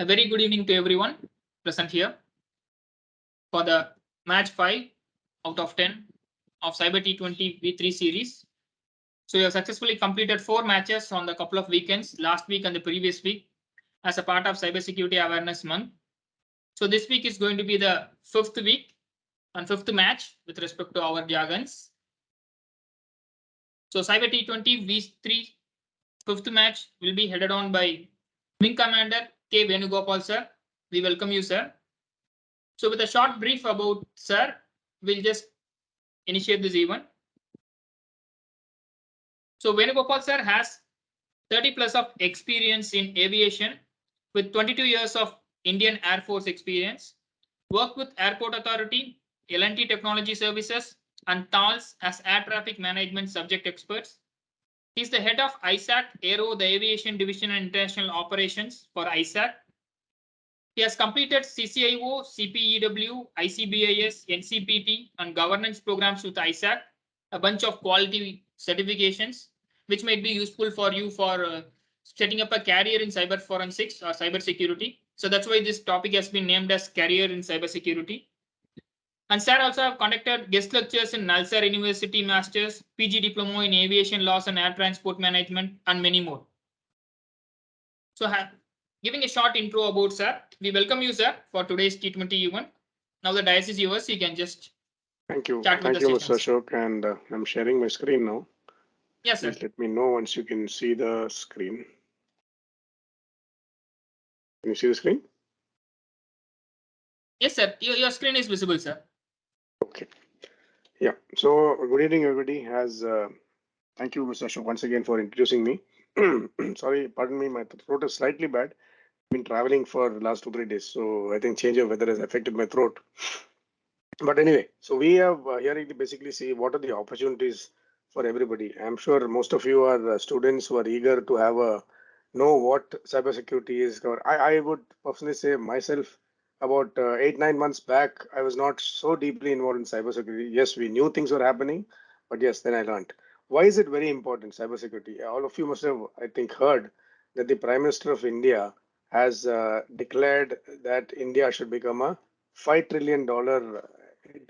A very good evening to everyone present here for the match 5 out of 10 of CYBER T20 V3 series. So you have successfully completed 4 matches on the couple of weekends, last week and the previous week, as a part of Cybersecurity Awareness Month. So this week is going to be the 5th week and 5th match with respect to our jargons. So CYBER T20 V3 5th match will be headed on by Wing Commander K. Venugopal sir. We welcome you, sir. So with a short brief about sir, we'll just initiate this event. So Venugopal sir has 30 plus of experience in aviation with 22 years of Indian Air Force experience, worked with Airport Authority, L&T Technology Services, and TALS as air traffic management subject experts. He is the head of ISAC Aero, the Aviation Division and International Operations for ISAC. He has completed CCIO, CPEW, ICBIS, NCPT, and governance programs with ISAC, a bunch of quality certifications, which might be useful for you for setting up a career in cyber forensics or cyber security. So that's why this topic has been named as career in cybersecurity. And sir also have conducted guest lectures in Nalsar University Masters, PG Diploma in Aviation Laws and Air Transport Management, and many more. So giving a short intro about sir, we welcome you, sir, for today's T20 event. Now the dice is yours. You can just Thank you. Start with Thank you, the Mr. statements. Ashok, and I'm sharing my screen now. Yes, sir. Please let me know once you can see the screen. Can you see the screen? Yes, sir. Your screen is visible, sir. Okay. Yeah. So good evening, everybody. Thank you, Mr. Ashok, once again for introducing me. Sorry, pardon me, my throat is slightly bad. I've been traveling for the last 2-3 days, so I think change of weather has affected my throat. But anyway, so we have here to basically see what are the opportunities for everybody. I'm sure most of you are students who are eager to know what cybersecurity is. I would personally say myself, about 8-9 months back, I was not so deeply involved in cybersecurity. Yes, we knew things were happening, but yes, then I learned. Why is it very important, cybersecurity? All of you must have, I think, heard that the Prime Minister of India has declared that India should become a $5 trillion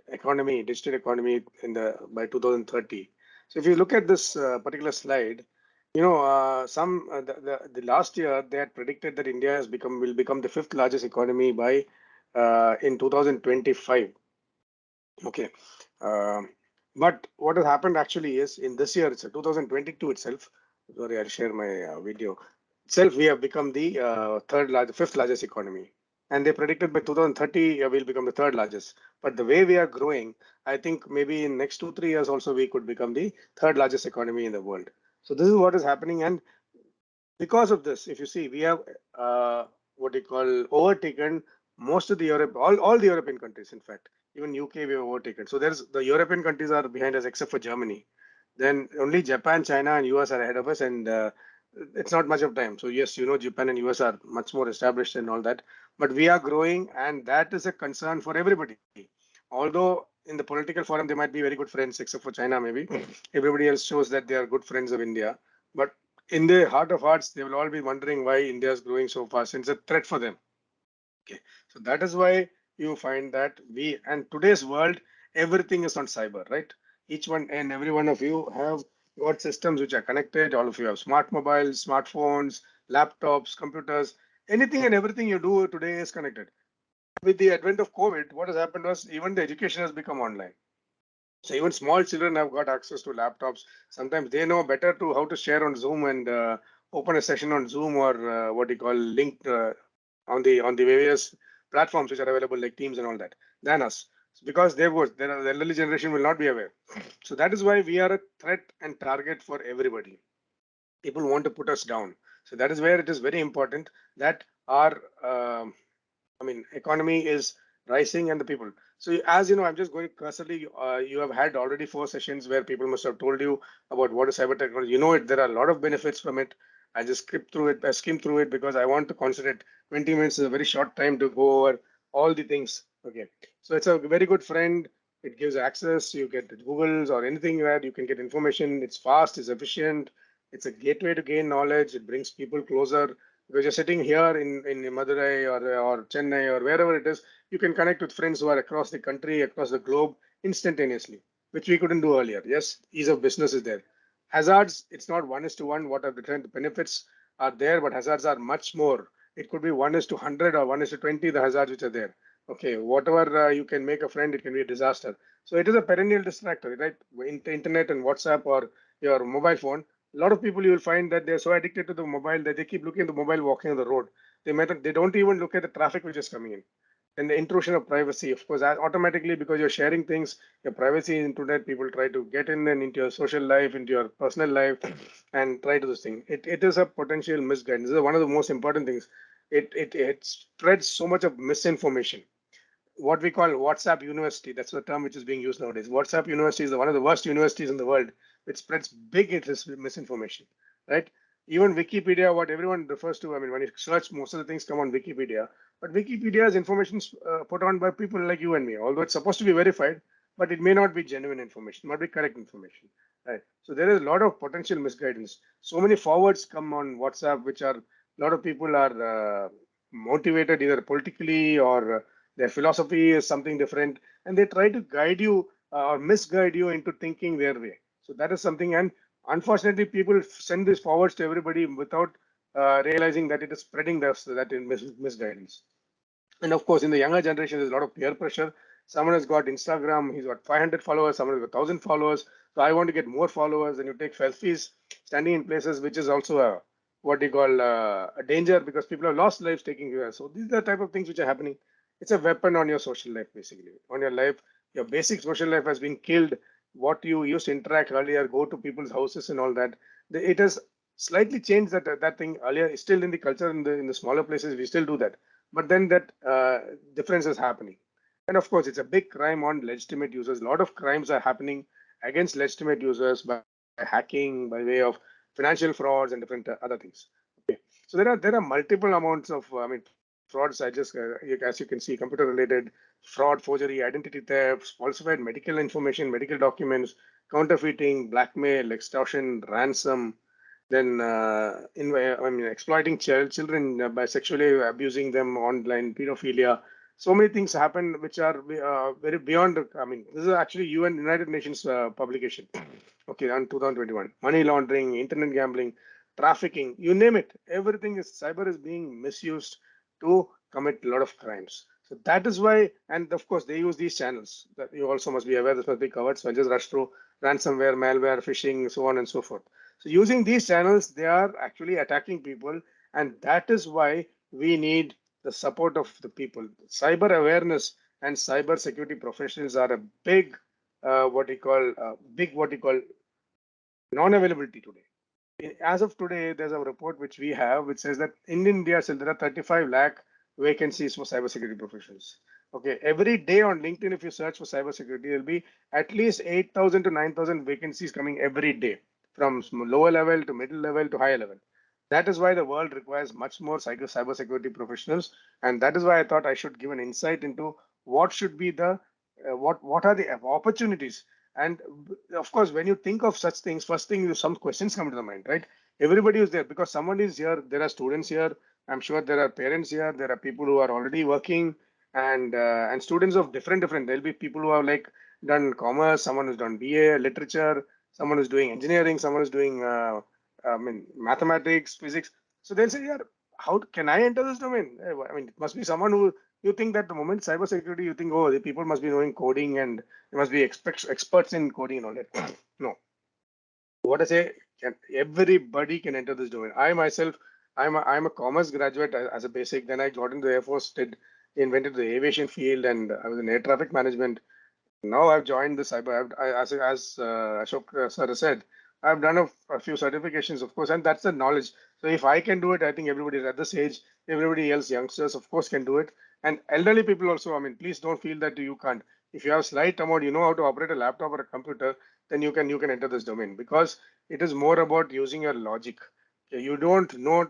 economy, digital economy by 2030. So if you look at this particular slide, you know, the last year they had predicted that India will become the 5th largest economy by in 2025. Okay, but what has happened actually is in this year, it's 2022 itself. Sorry, I'll share my video. Itself, we have become the 5th largest economy, and they predicted by 2030 we'll become the 3rd largest. But the way we are growing, I think maybe in next 2-3 years also we could become the 3rd largest economy in the world. So this is what is happening, and because of this, if you see, we have what you call overtaken most of the all the European countries. In fact, even UK we have overtaken. So the European countries are behind us except for Germany. Then only Japan, China, and US are ahead of us, and it's not much of time. So yes, you know, Japan and US are much more established and all that, but we are growing, and that is a concern for everybody. Although in the political forum they might be very good friends, except for China, maybe everybody else shows that they are good friends of India, but in the heart of hearts, they will all be wondering why India is growing so fast. It's a threat for them. Okay, so that is why you find that today's world, everything is on cyber, right? Each one and every one of you have got systems which are connected. All of you have smart mobiles, smartphones, laptops, computers. Anything and everything you do today is connected. With the advent of COVID, what has happened was even the education has become online. So even small children have got access to laptops. Sometimes they know better to how to share on Zoom and open a session on Zoom or what you call linked on the various platforms which are available like Teams and all that than us. Because the elderly generation will not be aware. So that is why we are a threat and target for everybody. People want to put us down. So that is where it is very important that our economy is rising and the people. So as you know, I'm just going cursorily. You have had already 4 sessions where people must have told you about what is cyber technology. You know it. There are a lot of benefits from it. I just skim through it because I want to concentrate. 20 minutes is a very short time to go over all the things. Okay, so it's a very good friend. It gives access. You get Google's or anything where you can get information. It's fast. It's efficient. It's a gateway to gain knowledge. It brings people closer. because you're sitting here in Madurai or Chennai or wherever it is, you can connect with friends who are across the country, across the globe instantaneously, which we couldn't do earlier. Yes, ease of business is there. Hazards, it's not 1:1. What are the benefits are there, but hazards are much more. It could be 1:100 or 1:20, the hazards which are there. Okay, whatever you can make a friend, it can be a disaster. So it is a perennial distractor, right? Internet and WhatsApp or your mobile phone. A lot of people, you will find that they're so addicted to the mobile that they keep looking at the mobile walking on the road. They don't even look at the traffic which is coming in. And the intrusion of privacy, of course, automatically, because you're sharing things, your privacy is internet, people try to get in and into your social life, into your personal life, and try to this thing. It is a potential misguidance. This is one of the most important things. It spreads so much of misinformation. What we call WhatsApp University, that's the term which is being used nowadays. WhatsApp University is one of the worst universities in the world, which spreads big misinformation, right? Even Wikipedia, what everyone refers to, I mean, when you search, most of the things come on Wikipedia, but Wikipedia is information put on by people like you and me, although it's supposed to be verified, but it may not be genuine information, not be correct information, right? So there is a lot of potential misguidance. So many forwards come on WhatsApp, which are, a lot of people are motivated either politically or their philosophy is something different, and they try to guide you or misguide you into thinking their way. So that is something, and unfortunately, people send this forwards to everybody without realizing that it is spreading that misguidance. And of course, in the younger generation, there's a lot of peer pressure. Someone has got Instagram, he's got 500 followers, someone has got 1,000 followers. So I want to get more followers, and you take selfies standing in places which is also a what you call a danger, because people have lost lives taking you. So these are the type of things which are happening. It's a weapon on your social life, basically. On your life, your basic social life has been killed. What you used to interact earlier, go to people's houses and all that, it has slightly changed that thing earlier. Still in the culture in the smaller places, we still do that, but then that difference is happening. And of course, it's a big crime on legitimate users. A lot of crimes are happening against legitimate users by hacking, by way of financial frauds and different other things. Okay, so there are multiple amounts of frauds. I just as you can see, computer related fraud, forgery, identity theft, falsified medical information, medical documents, counterfeiting, blackmail, extortion, ransom, then exploiting children by sexually abusing them online, pedophilia. So many things happen which are very beyond. I mean, this is actually UN United Nations publication. Okay, on 2021. Money laundering, internet gambling, trafficking, you name it. Everything is cyber is being misused to commit a lot of crimes. So that is why, and of course, they use these channels. That you also must be aware. This must be covered. So I just rush through ransomware, malware, phishing, so on and so forth. So using these channels, they are actually attacking people, and that is why we need the support of the people. Cyber awareness and cyber security professionals are a big, what you call non-availability today. As of today, there's a report which we have which says that in India, still there are 35 lakh vacancies for cybersecurity professionals. Okay, every day on LinkedIn, if you search for cybersecurity, there'll be at least 8,000 to 9,000 vacancies coming every day, from lower level to middle level to higher level. That is why the world requires much more cybersecurity professionals, and that is why I thought I should give an insight into what should be the what are the opportunities. And of course, when you think of such things, first thing some questions come to the mind, right? Everybody is there because someone is here. There are students here. I'm sure there are parents here. There are people who are already working, and students of different. There'll be people who have like done commerce, someone who's done BA literature, someone who's doing engineering, someone who's doing mathematics, physics. So they'll say, yeah, how can I enter this domain? I mean, it must be someone who you think that the moment cybersecurity, you think, oh, the people must be knowing coding and they must be experts in coding and all that. No, what I say, everybody can enter this domain. I myself, I'm a commerce graduate as a basic. Then I got into the Air Force, invented the aviation field, and I was in air traffic management. Now I've joined the cyber. As Ashok sir said, I've done a few certifications, of course, and that's the knowledge. So if I can do it, I think everybody at this age, everybody else, youngsters, of course, can do it. And elderly people also. I mean, please don't feel that you can't. If you have slight amount, you know how to operate a laptop or a computer, then you can enter this domain, because it is more about using your logic. Okay, you don't know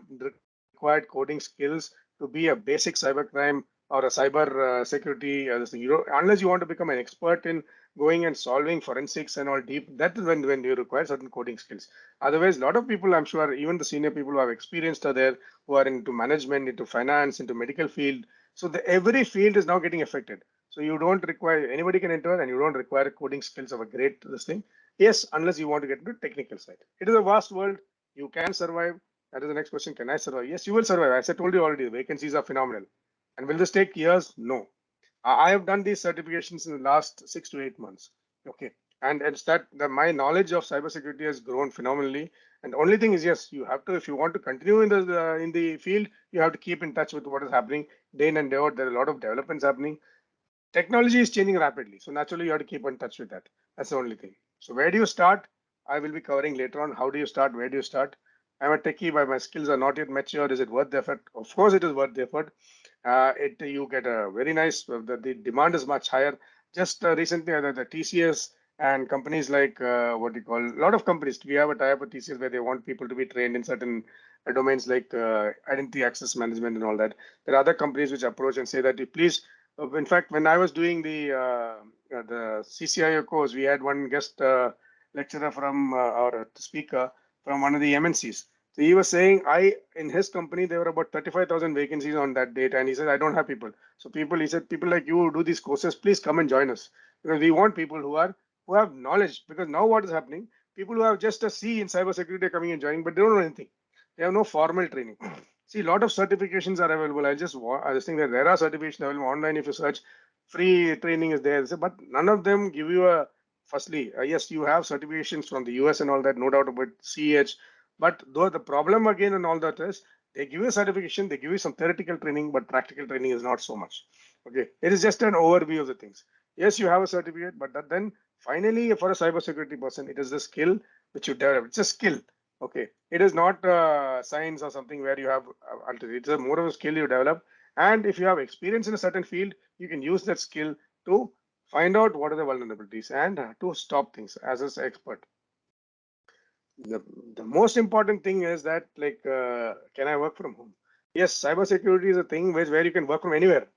required coding skills to be a basic cyber crime or a cyber security. This thing. You don't, unless you want to become an expert in going and solving forensics and all deep, that is when you require certain coding skills. Otherwise, a lot of people, I'm sure, even the senior people who have experienced are there, who are into management, into finance, into medical field. So every field is now getting affected. So you don't require, anybody can enter and you don't require coding skills of a great this thing. Yes, unless you want to get into technical side. It is a vast world. You can survive. That is the next question. Can I survive? Yes, you will survive. As I told you already, the vacancies are phenomenal. And will this take years? No. I have done these certifications in the last 6 to 8 months. Okay. And it's that my knowledge of cybersecurity has grown phenomenally. And the only thing is, yes, you have to, if you want to continue in the field, you have to keep in touch with what is happening day in and day out. There are a lot of developments happening. Technology is changing rapidly. So naturally, you have to keep in touch with that. That's the only thing. So where do you start? I will be covering later on. How do you start? Where do you start? I'm a techie, but my skills are not yet mature. Is it worth the effort? Of course, it is worth the effort. You get a very nice. The demand is much higher. Just recently, the TCS and companies like what you call, a lot of companies. We have a tie-up with TCS where they want people to be trained in certain domains like identity access management and all that. There are other companies which approach and say that you please. In fact, when I was doing the CCIO course, we had one guest lecturer from or speaker from one of the MNCs. So he was saying, in his company there were about 35,000 vacancies on that date, and he said I don't have people. So he said people like you who do these courses, please come and join us because we want people who have knowledge. Because now what is happening? People who have just a C in cybersecurity are coming and joining, but they don't know anything. They have no formal training. See, a lot of certifications are available. I just think that there are certifications available online. If you search, free training is there. But none of them give you a. Firstly, yes, you have certifications from the US and all that, no doubt about CH. But though the problem again and all that is, they give you a certification, they give you some theoretical training, but practical training is not so much. Okay, it is just an overview of the things. Yes, you have a certificate, but then finally, for a cybersecurity person, it is the skill which you develop. It's a skill. Okay, it is not science or something where you have. It's a more of a skill you develop, and if you have experience in a certain field, you can use that skill to find out what are the vulnerabilities and to stop things as an expert. The most important thing is that can I work from home? Yes, cybersecurity is a thing where you can work from anywhere,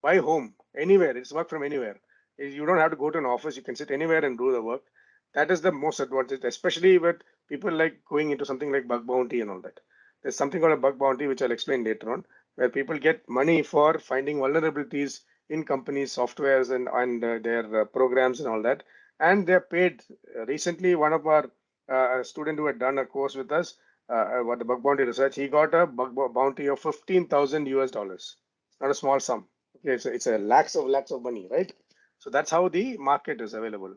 by home, anywhere. It's work from anywhere. You don't have to go to an office. You can sit anywhere and do the work. That is the most advantage, especially with people like going into something like bug bounty and all that. There's something called a bug bounty, which I'll explain later on, where people get money for finding vulnerabilities in companies, softwares, and their programs and all that. And they're paid. Recently, one of our a student who had done a course with us, what the bug bounty research, he got a bug bounty of 15,000 US dollars. Not a small sum. Okay, so it's a lakhs of money, right? So that's how the market is available.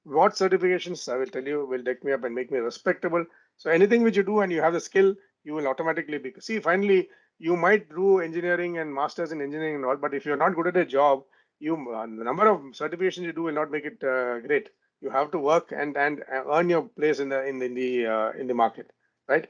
What certifications I will tell you will take me up and make me respectable. So anything which you do and you have the skill, you will automatically be. See, finally, you might do engineering and masters in engineering and all, but if you're not good at a job, the number of certifications you do will not make it great. You have to work and earn your place in the market, right?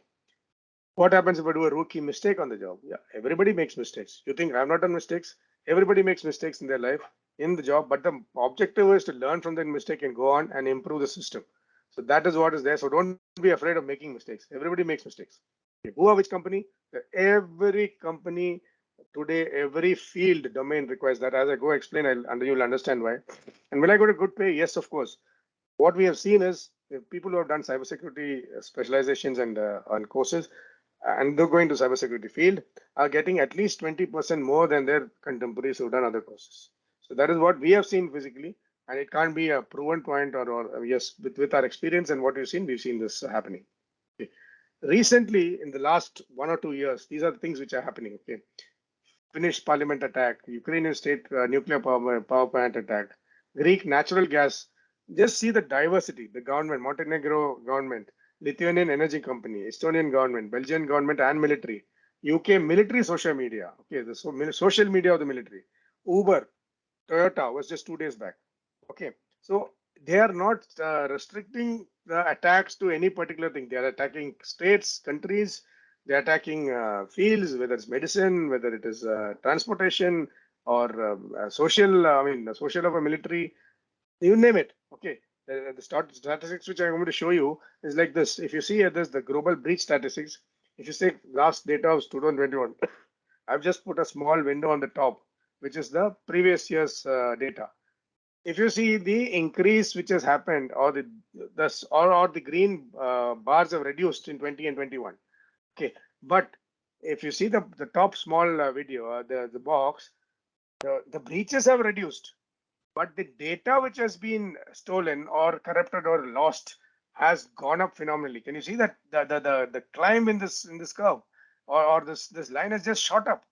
What happens if I do a rookie mistake on the job? Yeah, everybody makes mistakes. You think I've not done mistakes? Everybody makes mistakes in their life, in the job, but the objective is to learn from that mistake and go on and improve the system. So that is what is there. So don't be afraid of making mistakes. Everybody makes mistakes. Okay, who are which company? Every company today, every field domain requires that. As I go explain, you'll understand why. And will I go to good pay? Yes, of course. What we have seen is people who have done cybersecurity specializations and courses, and they're going to cybersecurity field are getting at least 20% more than their contemporaries who've done other courses. So that is what we have seen physically, and it can't be a proven point or yes, with our experience and what we've seen this happening. Okay. Recently, in the last 1 or 2 years, these are the things which are happening. Okay, Finnish parliament attack, Ukrainian state nuclear power plant attack, Greek natural gas. Just see the diversity. The government, Montenegro government, Lithuanian energy company, Estonian government, Belgian government and military, UK military social media. Okay, the social media of the military. Uber, Toyota was just 2 days back. Okay, so they are not restricting the attacks to any particular thing. They are attacking states, countries. They're attacking fields, whether it's medicine, whether it is transportation or social. Social of a military. You name it. Okay, the statistics which I'm going to show you is like this. If you see at this, the global breach statistics. If you say last data of 2021, I've just put a small window on the top, which is the previous year's data. if you see the increase which has happened, or the green bars have reduced in 20 and 21. Okay, but if you see the top small video, the box, the breaches have reduced, but the data which has been stolen or corrupted or lost has gone up phenomenally. Can you see that the climb in this curve, or this line has just shot up?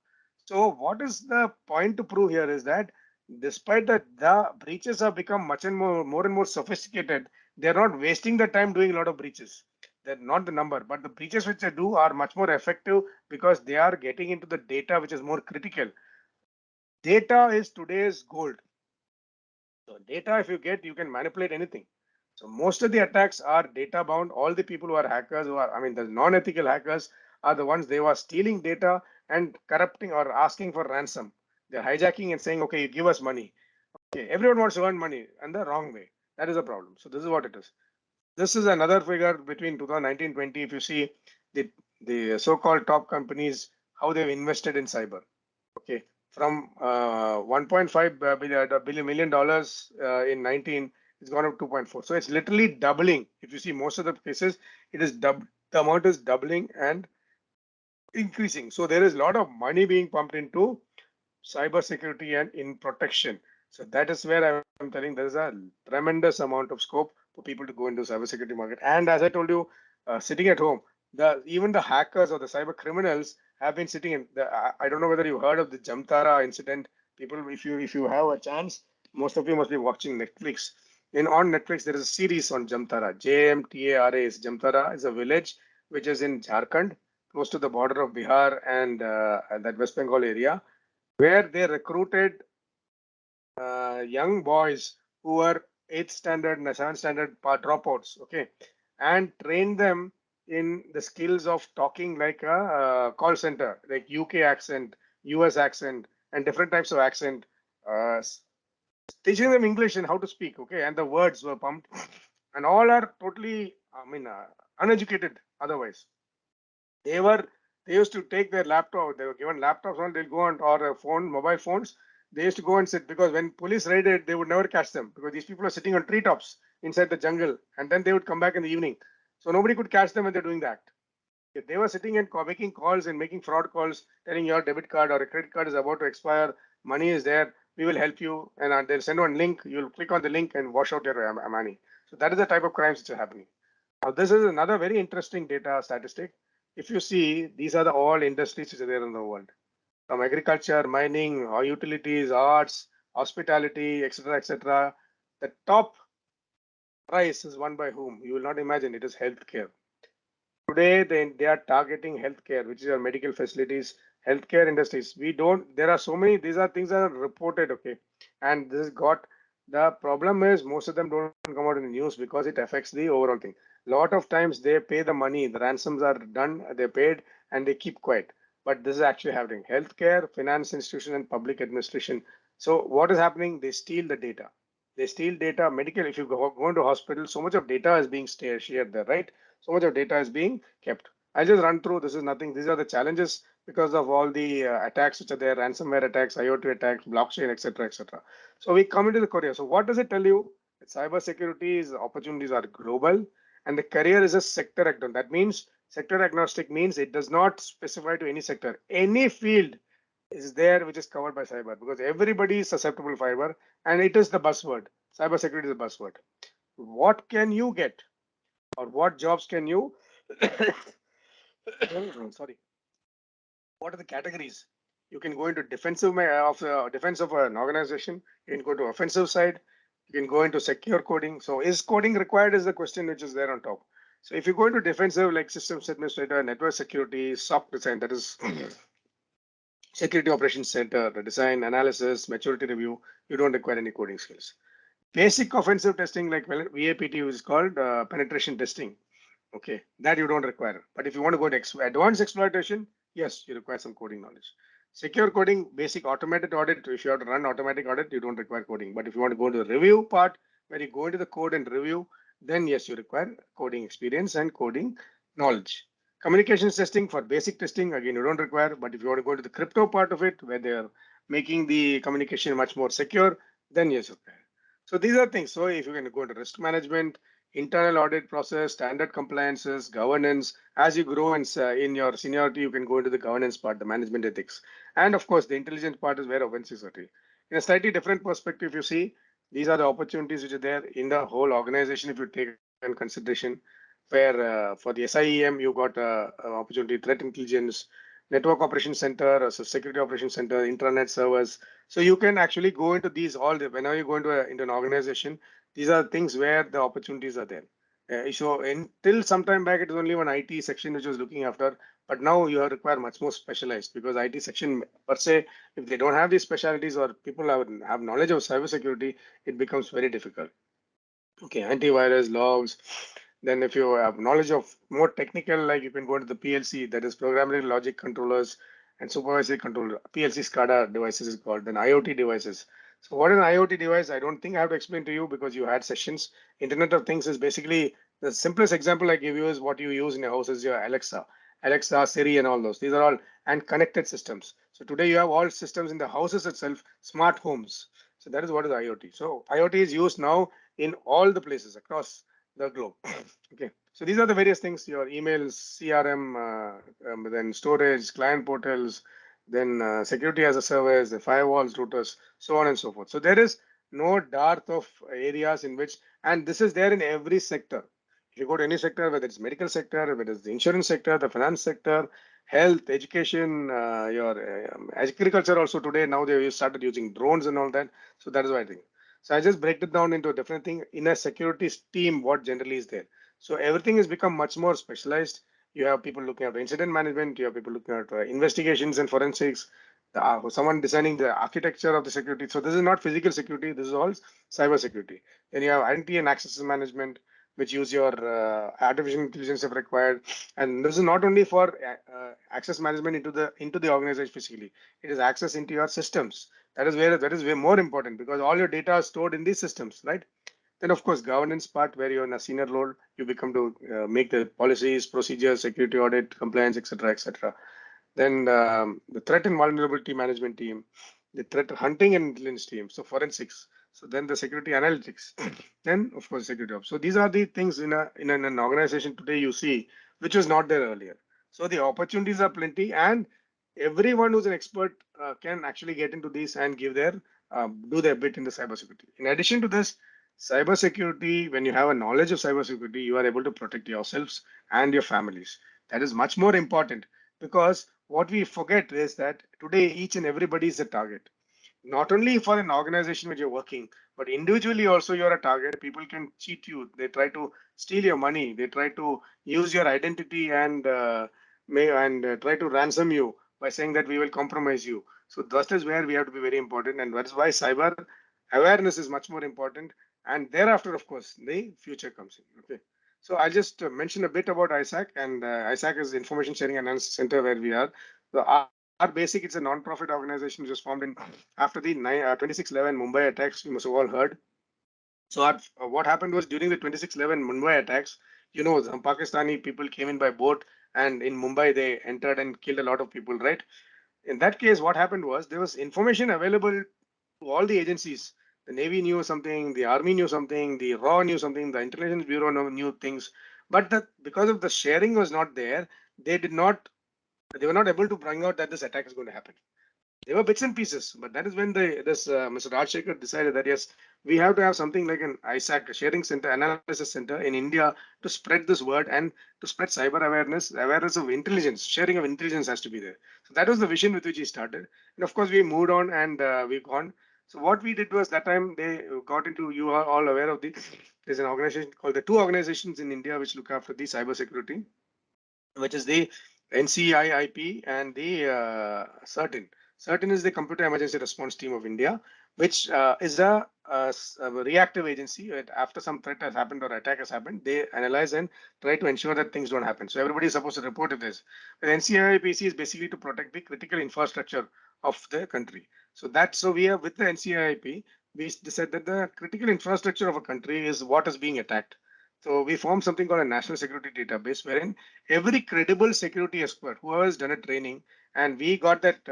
So what is the point to prove here is that despite that the breaches have become much and more sophisticated, they're not wasting the time doing a lot of breaches. They're not the number, but the breaches which they do are much more effective because they are getting into the data which is more critical. Data is today's gold. So data, if you get, you can manipulate anything. So most of the attacks are data bound. All the people who are hackers, the non-ethical hackers, are the ones they were stealing data and corrupting or asking for ransom. They're hijacking and saying, okay, you give us money. Okay, everyone wants to earn money and the wrong way. That is a problem. So this is what it is. This is another figure between 2019-20. If you see the so-called top companies, how they've invested in cyber. Okay, from $1.5 million in 19, it's gone up 2.4. So it's literally doubling. If you see most of the cases, it is the amount is doubling and increasing. So there is a lot of money being pumped into cyber security and in protection. So that is where I'm telling there is a tremendous amount of scope for people to go into cyber security market. And as I told you, sitting at home, even the hackers or the cyber criminals have been sitting in. I don't know whether you heard of the Jamtara incident. People, if you have a chance, most of you must be watching Netflix. On Netflix, there is a series on Jamtara. JMTARA is Jamtara is a village which is in Jharkhand, close to the border of Bihar and that West Bengal area, where they recruited young boys who were 8th standard and 7th standard dropouts, okay, and trained them in the skills of talking like a call center, like UK accent, US accent, and different types of accent, uh, teaching them English and how to speak, okay, and the words were pumped, and all are totally, uneducated otherwise. They used to take their laptop. They were given laptops on. They'll go on, or a phone, mobile phones. They used to go and sit, because when police raided, they would never catch them because these people are sitting on treetops inside the jungle, and then they would come back in the evening. So nobody could catch them when they're doing that. If they were sitting and making calls and making fraud calls, telling your debit card or a credit card is about to expire, money is there, we will help you, and they'll send one link. You'll click on the link and wash out your money. So that is the type of crimes which are happening. Now, this is another very interesting data statistic. If you see, these are all industries which are there in the world, from agriculture, mining, or utilities, arts, hospitality, etc., etc. The top price is won by whom? You will not imagine. It is healthcare. Today, they are targeting healthcare, which is your medical facilities, healthcare industries. There are so many, these are things that are reported, okay. And the problem is most of them don't come out in the news because it affects the overall thing. A lot of times they pay the money, the ransoms are done, they're paid, and they keep quiet. But this is actually happening. Healthcare, finance institution, and public administration. So what is happening? They steal the data. They steal data, medical. If you go into hospital, so much of data is being shared there, right? So much of data is being kept. I'll just run through. This is nothing. These are the challenges because of all the attacks which are there, ransomware attacks, IoT attacks, blockchain, etc., etc. So we come into the Korea. So what does it tell you? That cyber security's opportunities are global, and the career is a sector agnostic. That means sector agnostic means it does not specify to any sector. Any field is there which is covered by cyber, because everybody is susceptible to cyber, and it is the buzzword. Cyber security is a buzzword. What can you get? Or what jobs can you sorry, what are the categories? You can go into defense of an organization. You can go to offensive side. You can go into secure coding. So is coding required is the question which is there on top. So if you go into defensive, like systems administrator, network security, SOC design, that is security operations center, the design, analysis, maturity review, you don't require any coding skills. Basic offensive testing, like VAPT, is called penetration testing. Okay, that you don't require. But if you want to go to advanced exploitation, yes, you require some coding knowledge. Secure coding, basic automated audit. If you have to run automatic audit, you don't require coding. But if you want to go to the review part, where you go into the code and review, then yes, you require coding experience and coding knowledge. Communications testing, for basic testing, again, you don't require. But if you want to go to the crypto part of it, where they are making the communication much more secure, then yes, okay. So these are things. So if you can go into risk management, internal audit process, standard compliances, governance, as you grow in your seniority, you can go into the governance part, the management ethics. And of course, the intelligence part is where offensive security. In a slightly different perspective, you see, these are the opportunities which are there in the whole organization if you take in consideration, where for the SIEM, you got opportunity, threat intelligence, network operations center, security operations center, intranet servers. So you can actually go into these all whenever you go into an organization. These are things where the opportunities are there. So until some time back, it was only one IT section which was looking after, but now you require much more specialized because IT section per se, if they don't have these specialties or people have knowledge of cybersecurity, it becomes very difficult. Okay, antivirus, logs. Then if you have knowledge of more technical, like you can go to the PLC, that is programmable logic controllers and supervisory controller. PLC SCADA devices is called. Then IoT devices. So what is an IoT device? I don't think I have to explain to you because you had sessions. Internet of Things is basically the simplest example I give you is what you use in your house is your Alexa, Siri, and all those. These are all and connected systems. So today you have all systems in the houses itself, smart homes. So that is what is IoT. So IoT is used now in all the places across the globe. Okay, so these are the various things: your emails, CRM, then storage, client portals, then security as a service, the firewalls, routers, so on and so forth. So there is no dearth of areas in which, and this is there in every sector. If you go to any sector, whether it's medical sector, whether it's the insurance sector, the finance sector, health, education, your agriculture also today, now they started using drones and all that. So that is why I think. So I just break it down into a different thing. In a security team, what generally is there? So everything has become much more specialized. You have people looking at incident management. You have people looking at investigations and forensics. Someone designing the architecture of the security. So this is not physical security. This is all cyber security. Then you have identity and access management, which use your artificial intelligence if required. And this is not only for access management into the organization physically. It is access into your systems. That is way more important because all your data is stored in these systems, right? Then of course governance part where you're in a senior role, you become to make the policies, procedures, security audit, compliance, etc., etc. Then the threat and vulnerability management team, the threat hunting and intelligence team, so forensics. So then the security analytics, then of course security ops. So these are the things in an organization today you see, which was not there earlier. So the opportunities are plenty, and everyone who's an expert can actually get into this and give their do their bit in the cybersecurity. In addition to this, cybersecurity, when you have a knowledge of cybersecurity, you are able to protect yourselves and your families. That is much more important because what we forget is that today each and everybody is a target. Not only for an organization which you're working, but individually also you're a target. People can cheat you. They try to steal your money. They try to use your identity and try to ransom you by saying that we will compromise you. So that is where we have to be very important, and that is why cyber awareness is much more important. And thereafter, of course, the future comes in. Okay. So I'll just mention a bit about ISAC, and ISAC is Information Sharing Analysis Center where we are. So our basic, it's a non-profit organization just formed in after the 26/11 Mumbai attacks. You must have all heard. So what happened was during the 26/11 Mumbai attacks, some Pakistani people came in by boat, and in Mumbai they entered and killed a lot of people, right? In that case, what happened was there was information available to all the agencies. The Navy knew something, the Army knew something, the RAW knew something, the Intelligence Bureau knew things. But because of the sharing was not there, they did not, they were not able to bring out that this attack is going to happen. They were bits and pieces, but that is when Mr. Rajshekhar decided that yes, we have to have something like an ISAC, a sharing center, analysis center in India to spread this word and to spread cyber awareness of intelligence. Sharing of intelligence has to be there. So that was the vision with which he started. And of course, we moved on and we've gone. So what we did was that time they got into. You are all aware of this. There's an organization called the two organizations in India which look after the cyber security, which is the NCIIP and the CERTIN. CERTIN is the Computer Emergency Response Team of India, which is a reactive agency. After some threat has happened or attack has happened, they analyze and try to ensure that things don't happen. So everybody is supposed to report to this. The NCIIPC is basically to protect the critical infrastructure of the country. So we have with the NCIIP, we said that the critical infrastructure of a country is what is being attacked. So we formed something called a national security database, wherein every credible security expert who has done a training, and we got that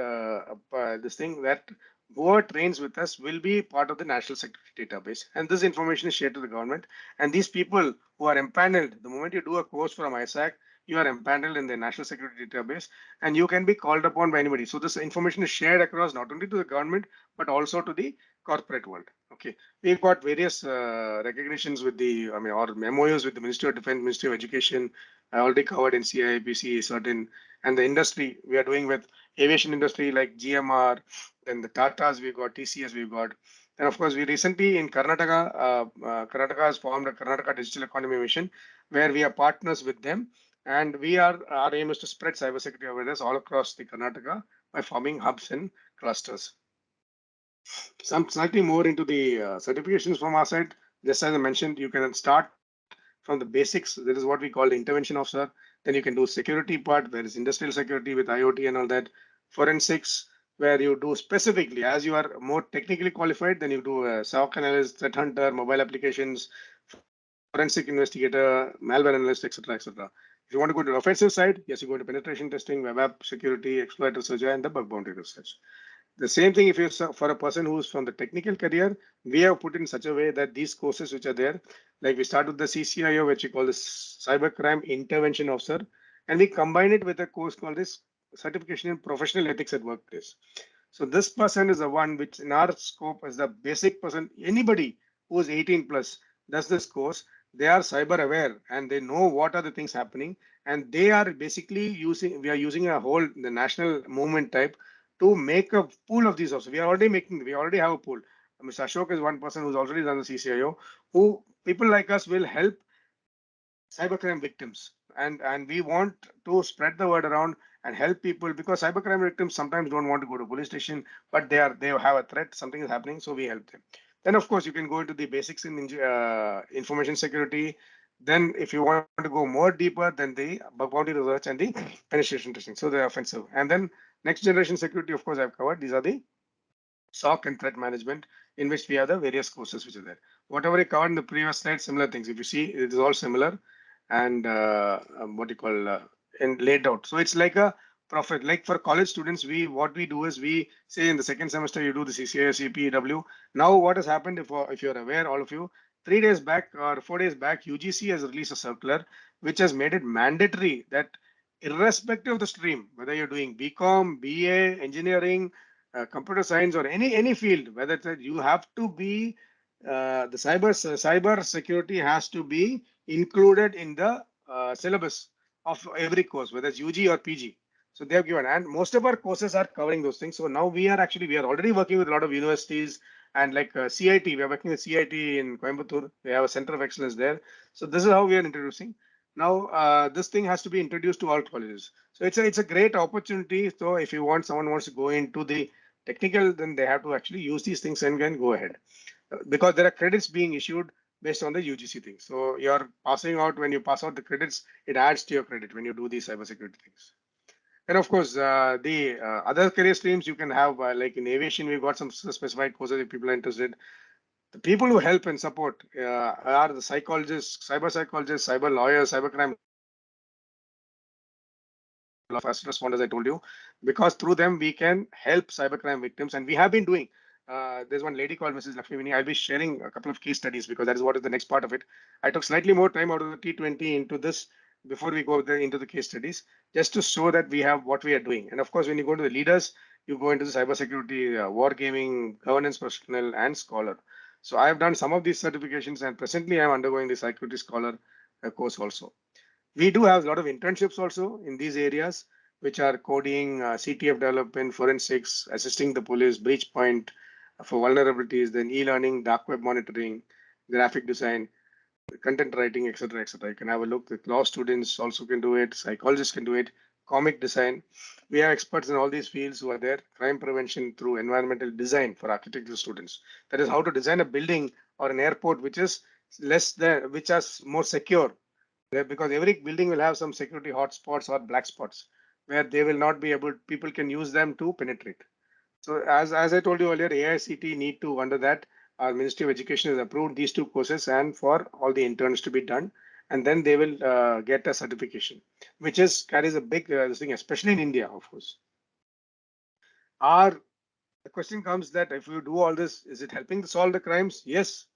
this thing that whoever trains with us will be part of the national security database, and this information is shared to the government. And these people who are empaneled, the moment you do a course from ISAC, you are empaneled in the national security database, and you can be called upon by anybody. So this information is shared across not only to the government but also to the corporate world. Okay, we've got various recognitions with the, I mean, or MOUs with the Ministry of Defense, Ministry of Education. I already covered in CIPC certain, and the industry we are doing with aviation industry like GMR, then the Tatas we've got, TCS we've got. And of course, we recently in Karnataka, Karnataka has formed a Karnataka Digital Economy Mission, where we are partners with them. And our aim is to spread cybersecurity awareness all across the Karnataka by forming hubs and clusters. Some slightly more into the certifications from our side. Just as I mentioned, you can start from the basics. That is what we call the intervention officer. Then you can do security part, where is industrial security with IoT and all that. Forensics, where you do specifically, as you are more technically qualified, then you do a SOC analyst, threat hunter, mobile applications, forensic investigator, malware analyst, etc., etc. If you want to go to the offensive side, yes, you go to penetration testing, web app security, exploit research, and the bug bounty research. The same thing if you for a person who's from the technical career, we have put in such a way that these courses which are there, like we start with the CCIO, which we call the Cybercrime Intervention Officer, and we combine it with a course called this certification in professional ethics at workplace. So this person is the one which in our scope is the basic person. Anybody who is 18 plus does this course, they are cyber aware and they know what are the things happening, and they are basically using, we are using a whole the national movement type to make a pool of these also. We already have a pool. Mr. Ashok is one person who's already done the CCIO, who people like us will help cybercrime victims. And we want to spread the word around and help people, because cybercrime victims sometimes don't want to go to police station, but they have a threat, something is happening, so we help them. Then of course you can go into the basics in information security. Then if you want to go more deeper, then the bug bounty research and the penetration testing, so they're offensive. And then next generation security, of course, I've covered. These are the SOC and threat management, in which we have the various courses which are there. Whatever I covered in the previous slide, similar things. If you see, it is all similar and what you call and laid out. So it's like a profit. Like for college students, what we do is we say in the second semester you do the CCA, CPEW. Now what has happened, if you're aware, all of you, 3 days back or 4 days back, UGC has released a circular which has made it mandatory that irrespective of the stream, whether you're doing BCom, BA, engineering, computer science, or any field, whether it's you have to be the cyber security has to be included in the syllabus of every course, whether it's UG or PG. So they have given, and most of our courses are covering those things. So now we are already working with a lot of universities, and like CIT, we are working with CIT in Coimbatore. We have a center of excellence there. So this is how we are introducing. Now this thing has to be introduced to all colleges. So it's a great opportunity. So if someone wants to go into the technical, then they have to actually use these things and can go ahead, because there are credits being issued based on the UGC thing. So you're passing out, when you pass out the credits, it adds to your credit when you do these cybersecurity things. And of course, the other career streams you can have, like in aviation, we've got some specified courses if people are interested. The people who help and support are the psychologists, cyber lawyers, cybercrime first responders, I told you, because through them we can help cybercrime victims, and we have been doing. There's one lady called Mrs. Lakshmi. I'll be sharing a couple of case studies because that is what is the next part of it. I took slightly more time out of the T20 into this before we go into the case studies, just to show that we have what we are doing. And of course, when you go to the leaders, you go into the cybersecurity, wargaming, governance professional, and scholar. So I have done some of these certifications, and presently I'm undergoing the security scholar course also. We do have a lot of internships also in these areas, which are coding, CTF development, forensics, assisting the police, breach point for vulnerabilities, then e-learning, dark web monitoring, graphic design, content writing, etc., etc. You can have a look. The law students also can do it. Psychologists can do it. Comic design. We have experts in all these fields who are there. Crime prevention through environmental design for architecture students. That is how to design a building or an airport which is which is more secure, because every building will have some security hotspots or black spots where they will not be able, people can use them to penetrate. So as I told you earlier, AICT need to under that. Our Ministry of Education has approved these two courses and for all the interns to be done, and then they will get a certification, which carries a big thing, especially in India, of course. Our question comes that if you do all this, is it helping to solve the crimes? Yes.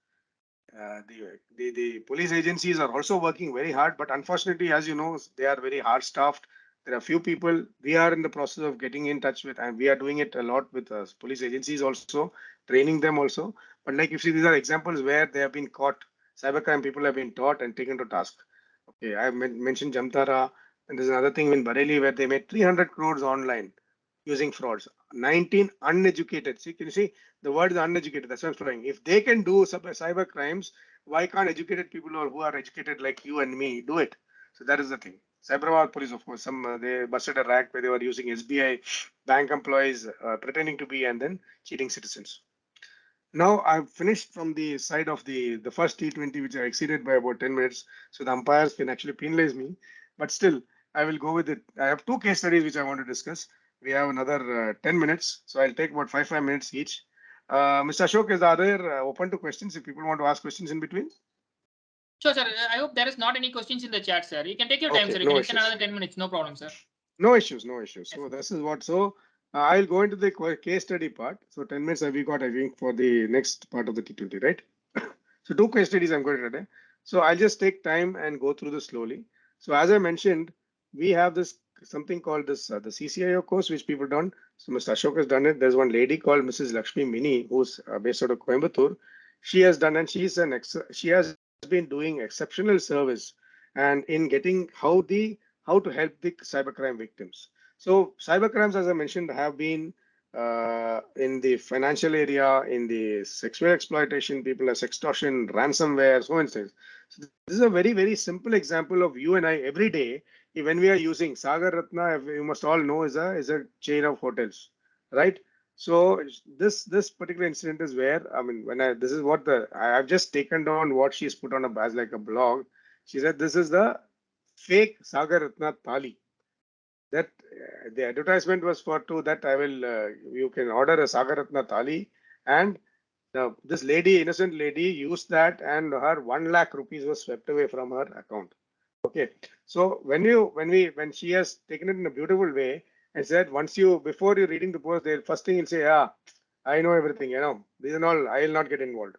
The police agencies are also working very hard, but unfortunately, as you know, they are very hard staffed. There are few people we are in the process of getting in touch with, and we are doing it a lot with police agencies also, training them also. But like you see, these are examples where they have been caught. Cybercrime people have been taught and taken to task. Okay, I have mentioned Jamtara, and there's another thing in Bareilly where they made 300 crores online using frauds. 19 uneducated. See, can you see the word is uneducated? That's what I'm trying. If they can do cyber crimes, why can't educated people or who are educated like you and me do it? So that is the thing. Cybercrime police, of course, they busted a rack where they were using SBI bank employees pretending to be and then cheating citizens. Now I've finished from the side of the first T20, which I exceeded by about 10 minutes. So the umpires can actually penalize me, but still I will go with it. I have two case studies which I want to discuss. We have another 10 minutes, so I'll take about 5 minutes each. Mr. Ashok, are there open to questions if people want to ask questions in between? Sure, sir. I hope there is not any questions in the chat, sir. You can take your time, Okay, sir. You no can extend issues. another 10 minutes. No problem, sir. No issues, no issues. Yes. So this is what. So I'll go into the case study part. So 10 minutes have we got, I think, for the next part of the T20, right? So two case studies I'm going to today. So I'll just take time and go through this slowly. So as I mentioned, we have this something called this the CCIO course, which people done. So Mr. Ashok has done it. There's one lady called Mrs. Lakshmi Mini, who's based out of Coimbatore. She has done, and she has been doing exceptional service and in getting how to help the cybercrime victims. So cybercrimes, as I mentioned, have been in the financial area, in the sexual exploitation, people as extortion, ransomware, so on. So this is a very, very simple example of you and I every day. When we are using Sagar Ratna, you must all know is a chain of hotels, right? So this particular incident is where, I mean, this is what I've just taken down what she's put on as like a blog. She said this is the fake Sagar Ratna Thali. That the advertisement was for to that I will you can order a Sagar Ratna Thali, and this lady, innocent lady, used that, and her 1 lakh rupees was swept away from her account. Okay, so when she has taken it in a beautiful way and said, once you before you reading the post, the first thing you'll say, yeah, I know everything, these are all, I will not get involved.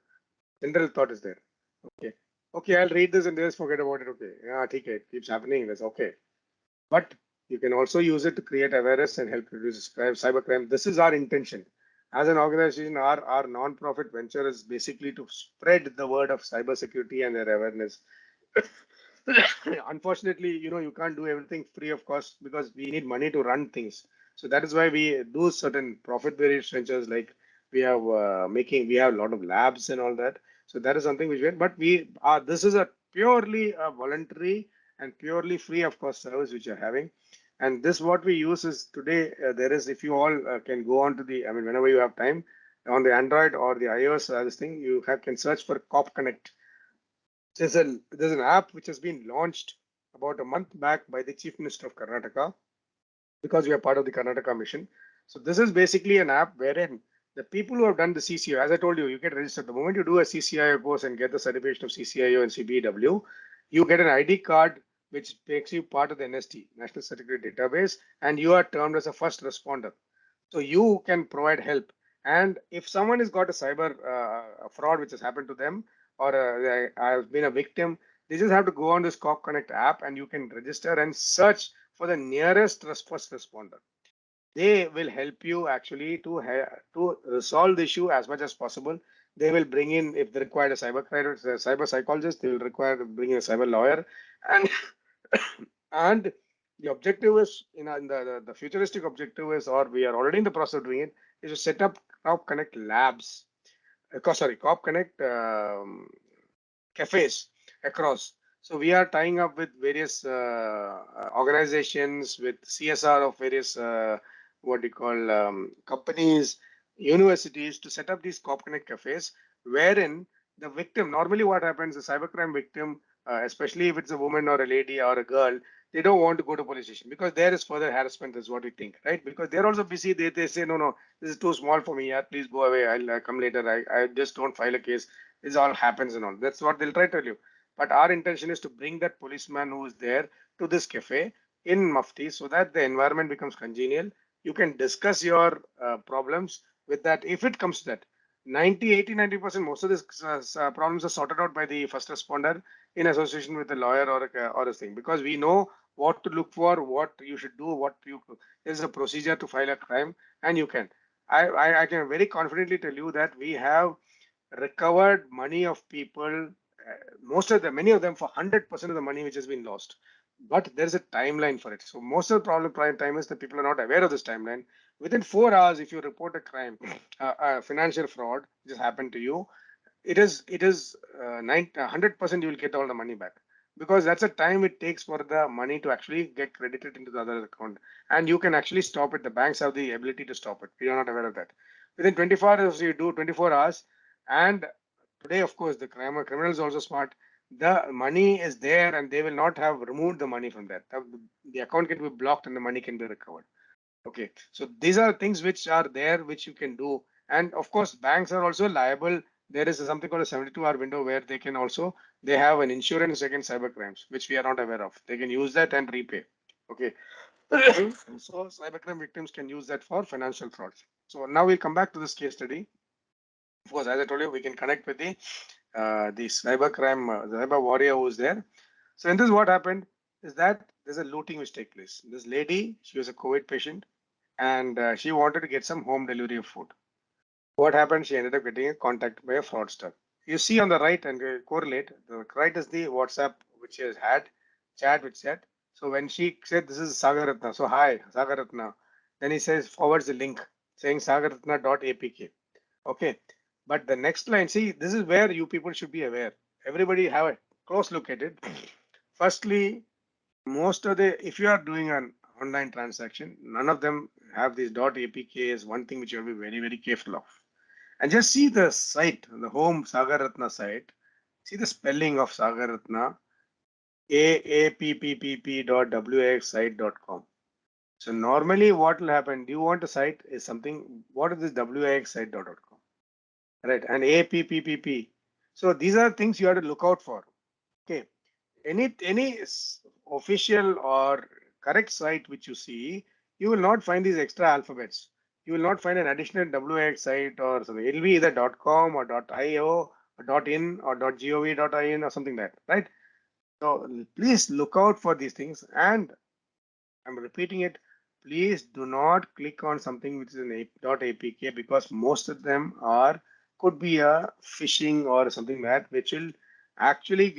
General thought is there. Okay, okay, I'll read this and just forget about it. Okay, yeah, okay, it keeps happening. That's okay. But you can also use it to create awareness and help reduce cybercrime. This is our intention. As an organization, our non-profit venture is basically to spread the word of cybersecurity and their awareness. Unfortunately, you can't do everything free of cost because we need money to run things. So that is why we do certain profit-based ventures, like we have we have a lot of labs and all that. So that is something which but we are, this is a purely a voluntary and purely free of cost service which you're having. And this what we use is today, there is, if you all can go on to whenever you have time on the Android or the iOS, this thing, can search for COP Connect. There's an app which has been launched about a month back by the Chief Minister of Karnataka, because we are part of the Karnataka mission. So this is basically an app wherein the people who have done the CCIO, as I told you, you get registered. The moment you do a CCIO course and get the certification of CCIO and CBW, you get an ID card which makes you part of the NST, National Security Database, and you are termed as a first responder. So you can provide help. And if someone has got a cyber fraud which has happened to them, or I've been a victim, they just have to go on this COP Connect app and you can register and search for the nearest first responder. They will help you actually to resolve the issue as much as possible. They will bring in, if they require a cyber psychologist, they will require to bring in a cyber lawyer, and and the objective is, the futuristic objective is, or we are already in the process of doing it, is to set up COP Connect labs. COP Connect cafes across. So we are tying up with various organizations, with CSR of various what you call companies, universities, to set up these COP Connect cafes, wherein the victim, normally what happens, the cybercrime victim, especially if it's a woman or a lady or a girl, they don't want to go to police station because there is further harassment, is what we think, right? Because they're also busy. They say, no, this is too small for me. Yeah, please go away. I'll come later. I just don't file a case. This all happens and all. That's what they'll try to tell you. But our intention is to bring that policeman who is there to this cafe in Mufti so that the environment becomes congenial. You can discuss your problems with that, if it comes to that, 90%, most of these problems are sorted out by the first responder in association with a lawyer or a thing, because we know what to look for, what you should do, there's a procedure to file a crime, and you can. I can very confidently tell you that we have recovered money of people, many of them for 100% of the money which has been lost. But there's a timeline for it. So most of the problem prime time is that people are not aware of this timeline. Within 4 hours, if you report a crime, financial fraud, which has happened to you, it is 100% you will get all the money back, because that's the time it takes for the money to actually get credited into the other account, and you can actually stop it. The banks have the ability to stop it. We are not aware of that. Within 24 hours, you do 24 hours, and today, of course, the criminal is also smart. The money is there, and they will not have removed the money from that. The account can be blocked, and the money can be recovered. Okay, so these are things which are there, which you can do. And of course, banks are also liable. There is something called a 72-hour window where they have an insurance against cyber crimes, which we are not aware of. They can use that and repay. Okay. So cybercrime victims can use that for financial frauds. So now we'll come back to this case study. Of course, as I told you, we can connect with the cybercrime, the cyber warrior who's there. So in this, what happened is that there's a looting which takes place. This lady, she was a COVID patient, and she wanted to get some home delivery of food. What happened? She ended up getting a contact by a fraudster. You see on the right and correlate. The right is the WhatsApp which she has had, chat with chat. So when she said this is Sagaratna, so hi Sagaratna, then he says forwards the link saying sagaratna.apk. Okay, but the next line, see, this is where you people should be aware. Everybody have a close look at it. Firstly, most of if you are doing an online transaction, none of them have this .apk is one thing which you have to be very, very careful of. And just see the site, the home Sagaratna site. See the spelling of Sagaratna, aapppp.wixsite.com. So normally what will happen, do you want a site is something, what is this wixsite.com? Right, and APPPP. So these are things you have to look out for. Okay, any official or correct site which you see, you will not find these extra alphabets. You will not find an additional WX site or something. It will be either .com or .io or .in or .gov.in or something like that, right? So please look out for these things. And I'm repeating it. Please do not click on something which is an .apk, because most of them could be a phishing or something like that, which will actually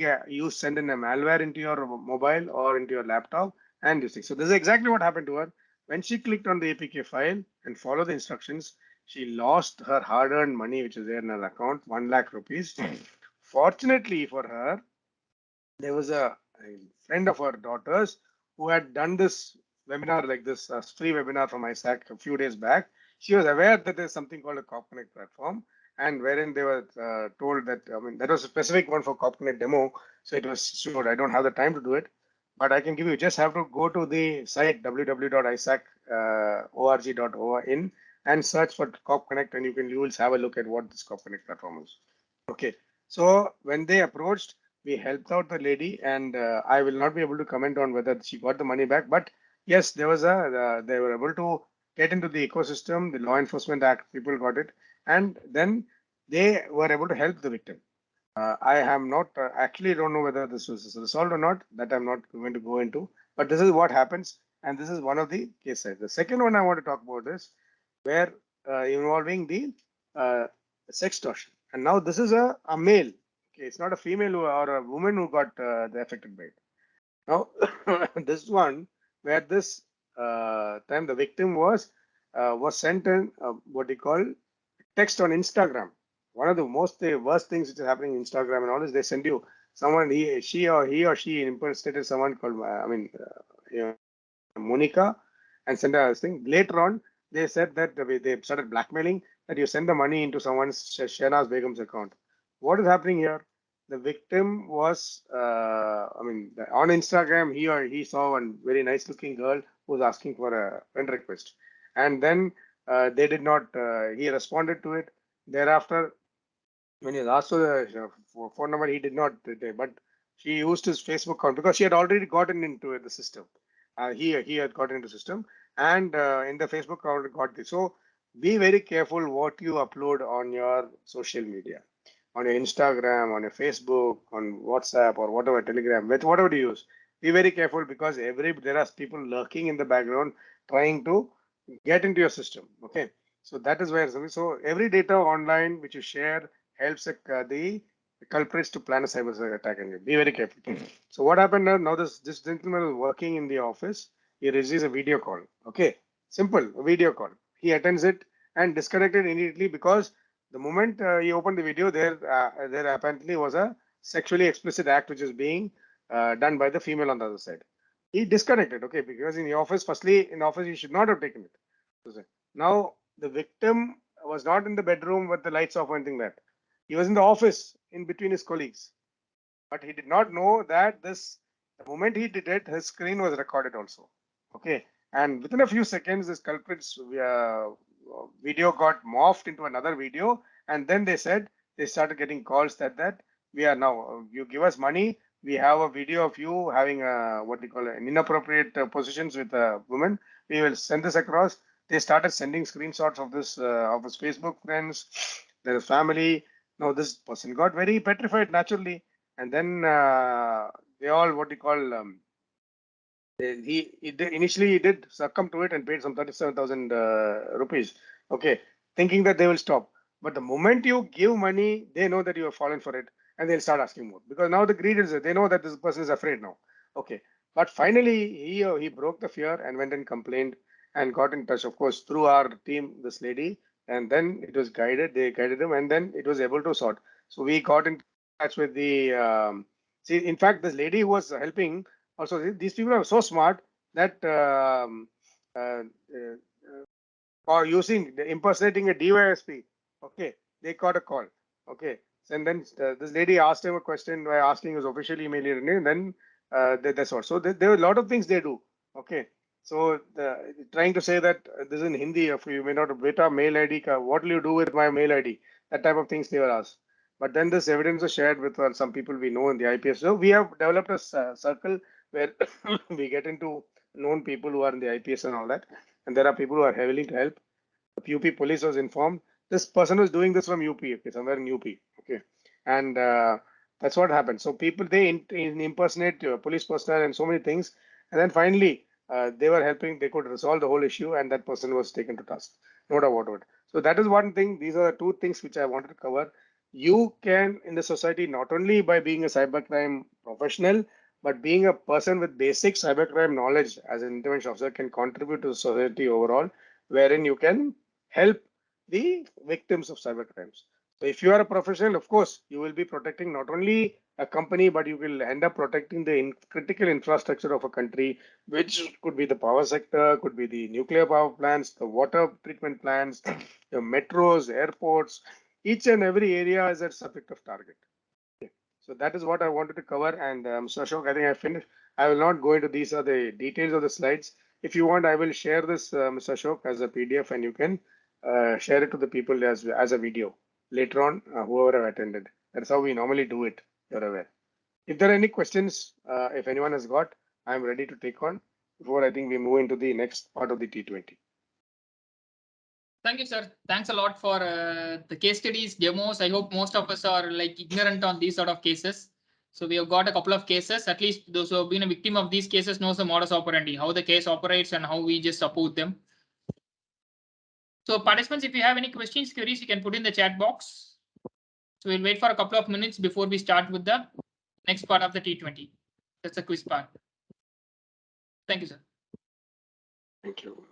send in a malware into your mobile or into your laptop and this thing. So this is exactly what happened to her. When she clicked on the APK file and followed the instructions, she lost her hard-earned money, which is there in her account, 1 lakh rupees. Fortunately for her, there was a friend of her daughter's who had done this webinar like this free webinar from ISAC a few days back. She was aware that there's something called a Cop Connect platform, and wherein they were told that, I mean, that was a specific one for Cop Connect demo. So it was showed. I don't have the time to do it, but I can give you, just have to go to the site www.isac.org.in and search for Cop Connect, and you will have a look at what this Cop Connect platform is. Okay, so when they approached, we helped out the lady, and I will not be able to comment on whether she got the money back, but yes, they were able to get into the ecosystem. The Law Enforcement Act people got it, and then they were able to help the victim. I am not actually don't know whether this was resolved or not. That I'm not going to go into, but this is what happens, and this is one of the case sides. The second one I want to talk about is where involving the sextortion, and now this is a male. Okay, it's not a female or a woman who got affected by it. Now, this one where this time the victim was sent in what they call text on Instagram. One of the worst things which is happening in Instagram and all is they send you someone, he or she impersonated someone called Monica, and send a thing. Later on, they said that they started blackmailing that you send the money into someone's Shehnaz Begum's account. What is happening here? The victim was, on Instagram, he saw one very nice looking girl who was asking for a friend request. And then they did not, he responded to it. Thereafter, when he was asked for the phone number, he did not, but he used his Facebook account because she had already gotten into the system. He had gotten into the system, and in the Facebook account got this. So be very careful what you upload on your social media, on your Instagram, on your Facebook, on WhatsApp or whatever, Telegram, with whatever you use. Be very careful because there are people lurking in the background trying to get into your system. Okay, so that is where so every data online which you share helps the culprits to plan a cyber attack on you. Be very careful. So what happened now? This gentleman was working in the office. He receives a video call. Okay, simple video call. He attends it and disconnected immediately because the moment he opened the video, there apparently was a sexually explicit act which is being done by the female on the other side. He disconnected, okay, because in the office, firstly, in office, he should not have taken it. Now, the victim was not in the bedroom with the lights off or anything like that. He was in the office in between his colleagues, but he did not know that the moment he did it, his screen was recorded also. Okay, and within a few seconds, this culprit's video got morphed into another video, and then they started getting calls that we are now you give us money, we have a video of you having what we call an inappropriate positions with a woman. We will send this across. They started sending screenshots of this of his Facebook friends, their family. Now this person got very petrified naturally, and then they all what we call initially he did succumb to it and paid some 37,000 rupees. Okay, thinking that they will stop. But the moment you give money, they know that you have fallen for it and they'll start asking more because now the greed is there. They know that this person is afraid now. Okay, but finally he broke the fear and went and complained and got in touch, of course, through our team, this lady, and then it was guided. They guided him, and then it was able to sort. So we got in touch with the. See, in fact, this lady who was helping also, these people are so smart that uh, or using impersonating a DYSP. Okay, they got a call. Okay, and then this lady asked him a question by asking his official email, and then that's all. So there are a lot of things they do. Okay, so trying to say that this is in Hindi, if you may not have beta mail ID, what will you do with my mail ID? That type of things they were asked. But then this evidence was shared with some people we know in the IPS. So we have developed a circle where we get into known people who are in the IPS and all that. And there are people who are willing to help. The UP police was informed. This person was doing this from UP, okay, somewhere in UP. Okay. And that's what happened. So people, they impersonate police personnel and so many things. And then finally, they were helping, they could resolve the whole issue and that person was taken to task. No doubt about it. So that is one thing. These are the two things which I wanted to cover. You can in the society, not only by being a cybercrime professional, but being a person with basic cybercrime knowledge as an intervention officer can contribute to the society overall, wherein you can help the victims of cybercrimes. So if you are a professional, of course, you will be protecting not only a company, but you will end up protecting the critical infrastructure of a country, which could be the power sector, could be the nuclear power plants, the water treatment plants, the metros, airports, each and every area is a subject of target. Okay. So that is what I wanted to cover. And Mr. Ashok, I think I finished. I will not go into these are the details of the slides. If you want, I will share this, Mr. Ashok, as a PDF, and you can share it to the people as a video later on, whoever have attended. That's how we normally do it. You're aware. If there are any questions, if anyone has got, I'm ready to take on before I think we move into the next part of the T20. Thank you, sir. Thanks a lot for the case studies, demos. I hope most of us are like ignorant on these sort of cases. So we have got a couple of cases. At least those who have been a victim of these cases knows the modus operandi, how the case operates and how we just support them. So participants, if you have any questions, queries, you can put in the chat box. So we'll wait for a couple of minutes before we start with the next part of the T20. That's the quiz part. Thank you, sir. Thank you.